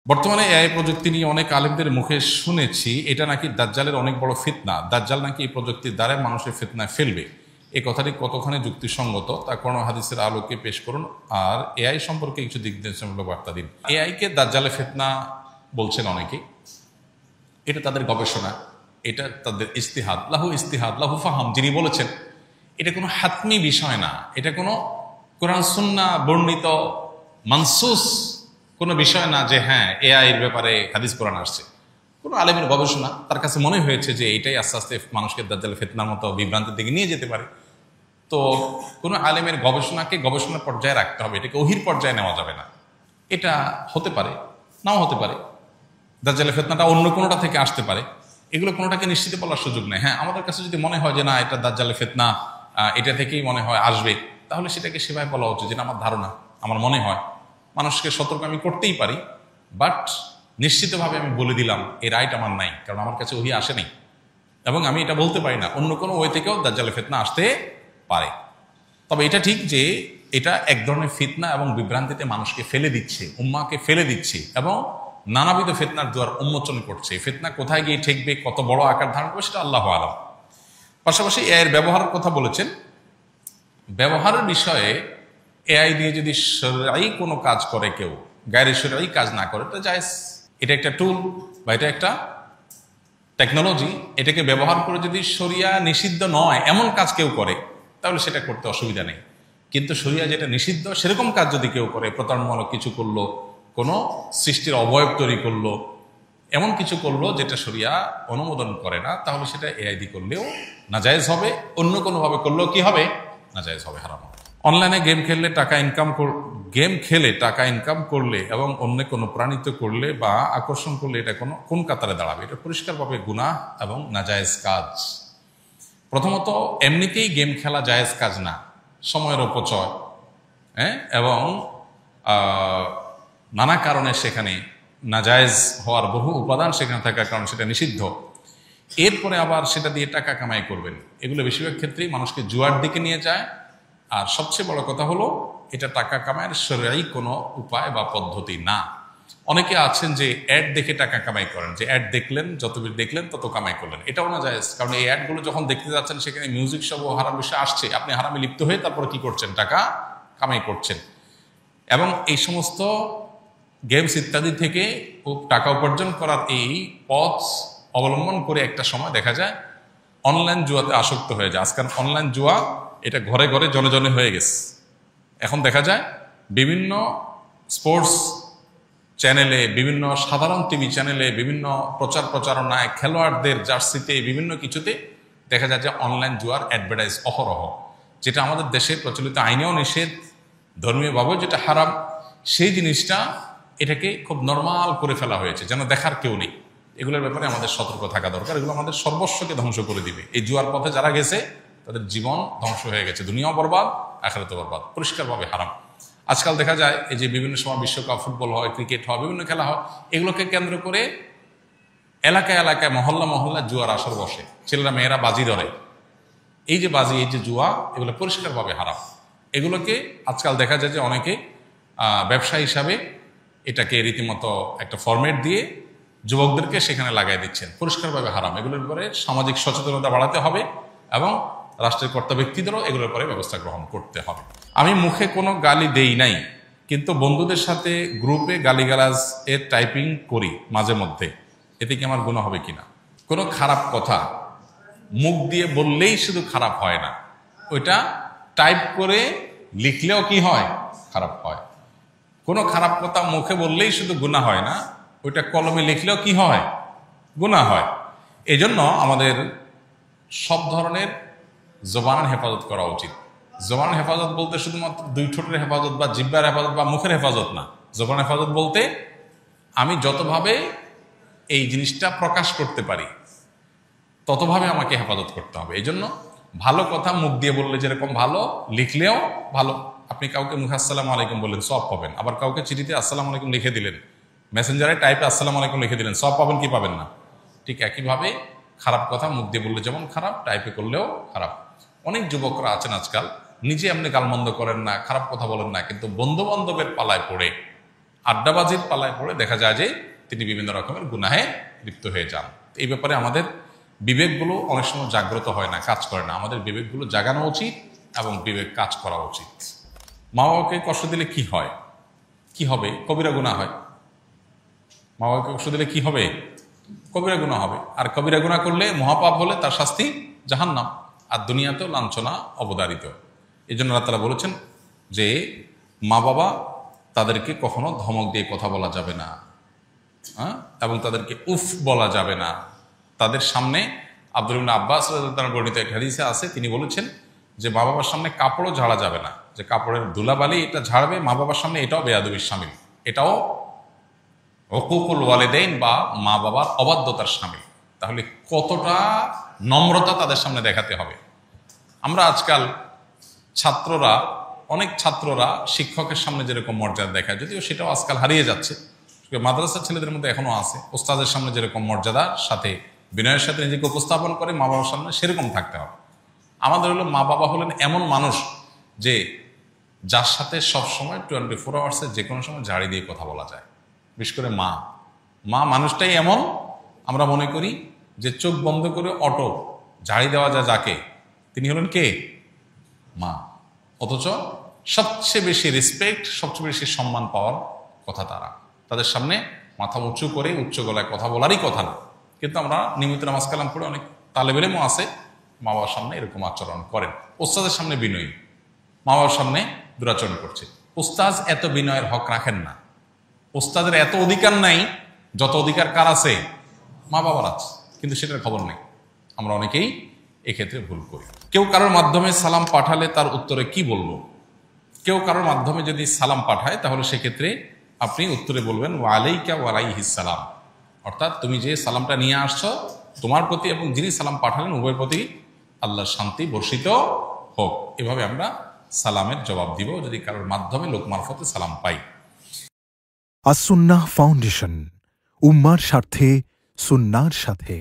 বর্তমানে এআই প্রযুক্তি নিয়ে অনেক আলেমদের মুখে শুনেছি এটা নাকি দাজ্জালের অনেক বড় ফিতনা। দাজ্জাল নাকি এই প্রযুক্তির দ্বারা মানুষের ফিতনায় ফেলবে। এই কথাটি কতখানি যুক্তিসঙ্গত তা কোন হাদিসের আলোকে পেশ করুন, আর এআই সম্পর্কে কিছু দিক নির্দেশনামূলক বার্তা দিন। এআই কে দাজ্জালের ফিতনা বলছেন অনেকে, এটা তাদের গবেষণা, এটা তাদের ইস্তিহাদ, লাহু ফাহাম। যিনি বলেছেন এটা কোনো হাতমি বিষয় না, এটা কোনো কোরআন সুন্নাহ বর্ণিত মানসুস কোনো বিষয় না যে হ্যাঁ এআই এর ব্যাপারে হাদিস কোরআন আসছে। কোনো আলেমের গবেষণা, তার কাছে মনে হয়েছে যে এটাই আস্তে আস্তে মানুষকে দাজ্জাল ফিতনার মতো বিভ্রান্তির দিকে নিয়ে যেতে পারে। তো কোনো আলেমের গবেষণাকে গবেষণার পর্যায়ে রাখতে হবে, এটাকে ওহির পর্যায়ে নেওয়া যাবে না। এটা হতে পারে, নাও হতে পারে, দাজ্জালের ফিতনাটা অন্য কোনোটা থেকে আসতে পারে, এগুলো কোনোটাকে নিশ্চিত বলার সুযোগ নেই। হ্যাঁ, আমাদের কাছে যদি মনে হয় যে না এটা দাজ্জালের ফিতনা, এটা থেকেই মনে হয় আসবে, তাহলে সেটাকে সেভাবে বলা উচিত, যেটা আমার ধারণা, আমার মনে হয়। মানুষকে সতর্ক আমি করতেই পারি, বাট নিশ্চিতভাবে আমি বলে দিলাম এই রাইট আমার নাই, কারণ আমার কাছে ওহি আসেনি, এবং আমি এটা বলতে পারি না অন্য কোনো ওয়ে থেকেও দাজ্জালের ফিতনা আসতে পারে। তবে এটা ঠিক যে এটা এক ধরনের ফিতনা এবং বিভ্রান্তিতে মানুষকে ফেলে দিচ্ছে, উম্মাকে ফেলে দিচ্ছে, এবং নানাবিধ ফিতনার দুয়ার উন্মোচন করছে। ফিতনা কোথায় গিয়ে ঠেকবে, কত বড় আকার ধারণ করবে, সেটা আল্লাহু আলাম। পাশাপাশি এর ব্যবহারের কথা বলেছেন। ব্যবহারের বিষয়ে এআই দিয়ে যদি শরঈ কোনো কাজ করে, কেউ গায়রে শরঈ কাজ না করে, তো জায়েজ। এটা একটা টুল বা এটা একটা টেকনোলজি, এটাকে ব্যবহার করে যদি শরিয়া নিষিদ্ধ নয় এমন কাজ কেউ করে, তাহলে সেটা করতে অসুবিধা নেই। কিন্তু শরিয়া যেটা নিষিদ্ধ সেরকম কাজ যদি কেউ করে, প্রতারণামূলক কিছু করলো, কোনো সৃষ্টির অবয়ব তৈরি করলো, এমন কিছু করলো যেটা শরিয়া অনুমোদন করে না, তাহলে সেটা এআই দিয়ে করলেও নাজায়েজ হবে, অন্য কোনোভাবে করলেও কি হবে, নাজায়েজ হবে, হারাম হবে। অনলাইনে গেম খেললে টাকা ইনকাম করলে এবং অন্য কোনো প্রাণিত করলে বা আকর্ষণ করলে এটা কোন কাতারে দাঁড়াবে? এটা পরিষ্কারভাবে গুনাহ এবং নাজায়েজ কাজ। প্রথমত এমনিতেই গেম খেলা জায়েজ কাজ না, সময়ের অপচয়, এবং নানা কারণে সেখানে নাজায়েজ হওয়ার বহু উপাদান সেখানে থাকার কারণে সেটা নিষিদ্ধ। এরপরে আবার সেটা দিয়ে টাকা কামাই করবেন, এগুলো বেশিরভাগ ক্ষেত্রেই মানুষকে জুয়ার দিকে নিয়ে যায়। আর সবচেয়ে বড় কথা হলো এটা টাকা কামাইয়ের শরঈ কোনো উপায় বা পদ্ধতি না। অনেকে আছেন যে অ্যাড দেখে টাকা কামাই করেন, যে অ্যাড দেখলেন, যত দেখলেন তত কামাই করলেন, এটাও না জায়েজ। কারণ এই অ্যাডগুলো যখন দেখতে যাচ্ছেন সেখানে মিউজিক সহ হারাম বিষয় আসছে, আপনি হারামে লিপ্ত হয়ে তারপরে কি করছেন, টাকা কামাই করছেন। এবং এই সমস্ত গেমস ইত্যাদি থেকে টাকা উপার্জন করার এই পথ অবলম্বন করে একটা সময় দেখা যায় অনলাইন জুয়াতে আসক্ত হয়ে যায়। আজকাল অনলাইন জুয়া এটা ঘরে ঘরে জনে জনে হয়ে গেছে। এখন দেখা যায় বিভিন্ন স্পোর্টস চ্যানেলে, বিভিন্ন সাধারণ টিভি চ্যানেলে, বিভিন্ন প্রচারণায়, খেলোয়াড়দের জার্সিতে, বিভিন্ন কিছুতে দেখা যায় যে অনলাইন জুয়ার অ্যাডভার্টাইজ অহরহ, যেটা আমাদের দেশে প্রচলিত আইনেও নিষেধ, ধর্মীয়ভাবেও যেটা হারাম। সেই জিনিসটা এটাকে খুব নর্মাল করে ফেলা হয়েছে, যেন দেখার কেউ নেই। এগুলোর ব্যাপারে আমাদের সতর্ক থাকা দরকার। এগুলো আমাদের সর্বস্বকে ধ্বংস করে দিবে। এই জুয়ার পথে যারা গেছে তাদের জীবন ধ্বংস হয়ে গেছে, দুনিয়াও বরবাদ, আখিরাতও বরবাদ, পরিষ্কারভাবে হারাম। আজকাল দেখা যায় এই যে বিভিন্ন সময় বিশ্বকাপ, ফুটবল হয়, ক্রিকেট হয়, বিভিন্ন খেলা হয়, এগুলোকে কেন্দ্র করে এলাকায় এলাকায়, মহল্লা জুয়ার আসর বসে, ছেলেরা মেয়েরা বাজি ধরে। এই যে বাজি, এই যে জুয়া, এগুলো পরিষ্কারভাবে হারাম। এগুলোকে আজকাল দেখা যায় যে অনেকে ব্যবসা হিসাবে এটাকে রীতিমতো একটা ফরম্যাট দিয়ে যুবকদেরকে সেখানে লাগাই দিচ্ছেন, পরিষ্কারভাবে হারাম। এগুলোর উপরে সামাজিক সচেতনতা বাড়াতে হবে এবং রাষ্ট্রের কর্তা ব্যক্তিদেরও এগুলোর উপরে ব্যবস্থা গ্রহণ করতে হবে। আমি মুখে কোনো গালি দেই নাই, কিন্তু বন্ধুদের সাথে গ্রুপে গালিগালাজ এর টাইপিং করি মাঝে মধ্যে, এতে কি আমার গুনাহ হবে কিনা? কোনো খারাপ কথা মুখ দিয়ে বললেই শুধু খারাপ হয় না, ওইটা টাইপ করে লিখলেও কি হয়, খারাপ হয়। কোনো খারাপ কথা মুখে বললেই শুধু গুনাহ হয় না, ওইটা কলমে লিখলেও কি হয়, গুনাহ হয়। এজন্য আমাদের সব ধরনের জবানের হেফাজত করা উচিত। জবানের হেফাজত বলতে শুধুমাত্র দুই ঠোঁটের হেফাজত বা জিহ্বার হেফাজত বা মুখের হেফাজত না। জবানের হেফাজত বলতে আমি যতভাবে এই জিনিসটা প্রকাশ করতে পারি ততভাবে আমাকে হেফাজত করতে হবে। এই জন্য ভালো কথা মুখ দিয়ে বললে যেরকম ভালো, লিখলেও ভালো। আপনি কাউকে মুখে আসসালামু আলাইকুম বললেন, সওয়াব পাবেন। আবার কাউকে চিঠিতে আসসালামু আলাইকুম লিখে দিলেন, মেসেঞ্জারে টাইপে আসসালামু আলাইকুম লিখে দিলেন, সওয়াব পাবেন কি পাবেন না? ঠিক একইভাবে খারাপ কথা মুখ দিয়ে বললে যেমন খারাপ, টাইপে করলেও খারাপ। অনেক যুবকরা আছেন আজকাল নিজে এমনি গালমন্দ করেন না, খারাপ কথা বলেন না, কিন্তু বন্ধু বান্ধবের পালায় পড়ে আড্ডাবাজির পাল্লায় পড়ে দেখা যায় যে তিনি বিভিন্ন রকমের গুনাহে লিপ্ত হয়ে যান। এই ব্যাপারে আমাদের বিবেকগুলো অনেক সময় জাগ্রত হয় না, কাজ করে না। আমাদের বিবেকগুলো জাগানো উচিত এবং বিবেক কাজ করা উচিত। মা বাবাকে কষ্ট দিলে কি হয়, কি হবে? কবিরা গুনাহ হয়। মা বাবাকে কষ্ট দিলে কি হবে? কবিরা গুনাহ হবে। আর কবিরা গুনাহ করলে, মহাপাপ হলে তার শাস্তি জাহান্নাম, আর দুনিয়াতেও লাঞ্ছনা অবধারিত। এই জন্য আল্লাহ তাআলা বলেছেন যে মা বাবা তাদেরকে কখনো ধমক দিয়ে কথা বলা যাবে না, এবং তাদেরকে উফ বলা যাবে না। তাদের সামনে আব্দুল ইবনে আব্বাস রাদিয়াল্লাহু তাআলা বর্ণিত এক হাদিসে আছে, তিনি বলেছেন যে মা বাবার সামনে কাপড়ও ঝাড়া যাবে না, যে কাপড়ের ধুলাবালি এটা ঝাড়বে মা বাবার সামনে, এটাও বেয়াদবির শামিল, এটাও হুকুকুল ওয়ালিদাইন বা মা বাবার অবাধ্যতার শামিল। তাহলে কতটা নম্রতা তাদের সামনে দেখাতে হবে। আমরা আজকাল ছাত্ররা, অনেক ছাত্ররা শিক্ষকের সামনে যেরকম মর্যাদা দেখায়, যদিও সেটাও আজকাল হারিয়ে যাচ্ছে, মাদ্রাসার ছেলেদের মধ্যে এখনো আছে, ওস্তাদের সামনে যেরকম মর্যাদার সাথে বিনয়ের সাথে নিজেকে উপস্থাপন করে মা বাবার সামনে সেরকম থাকতে হবে। আমাদের হলো মা বাবা হলেন এমন মানুষ যে যার সাথে সবসময় 24 আওয়ার্সে যে কোনো সময় ঝাড়ি দিয়ে কথা বলা যায়। বিশেষ করে মা মানুষটাই এমন, আমরা মনে করি যে চোখ বন্ধ করে অটো ঝাড়ি দেওয়া যায় যাকে, তিনি হলেন কে? মা। অথচ সবচেয়ে বেশি রেসপেক্ট, সবচেয়ে বেশি সম্মান পাওয়ার কথা তাদের সামনে মাথা উঁচু করে উচ্চ গলায় কথা বলারই কথা না। কিন্তু আমরা নিয়মিত নামাজ কালাম পড়ে অনেক তালেব ইলমও আছে মা বাবার সামনে এরকম আচরণ করেন। ওস্তাদের সামনে বিনয়ী, মা বাবার সামনে দুরাচরণ করছে। ওস্তাদ এত বিনয়ের হক রাখেন না। ওস্তাদের এত অধিকার নাই যত অধিকার কার আছে? মা বাবার আছে, কিন্তু সেটার খবর নেই। আমরা অনেকেই এক্ষেত্রে ভুল করি। কেউ কারোর মাধ্যমে সালাম পাঠালে তার উত্তরে কি বলবো? কেউ কারোর মাধ্যমে যদি সালাম পাঠায় তাহলে সেক্ষেত্রে আপনি উত্তরে বলবেন ওয়া আলাইকা ওয়া আলাইহিস সালাম, অর্থাৎ তুমি যে সালামটা নিয়ে আসছো তোমার প্রতি এবং যিনি সালাম পাঠালেন উভয়ের প্রতি আল্লাহর শান্তি বর্ষিত হোক। এভাবে আমরা সালামের জবাব দিব যদি কারোর মাধ্যমে লোক মারফতে সালাম পাই। আস-সুন্নাহ ফাউন্ডেশন, উম্মার স্বার্থে সুন্নাহর সাথে।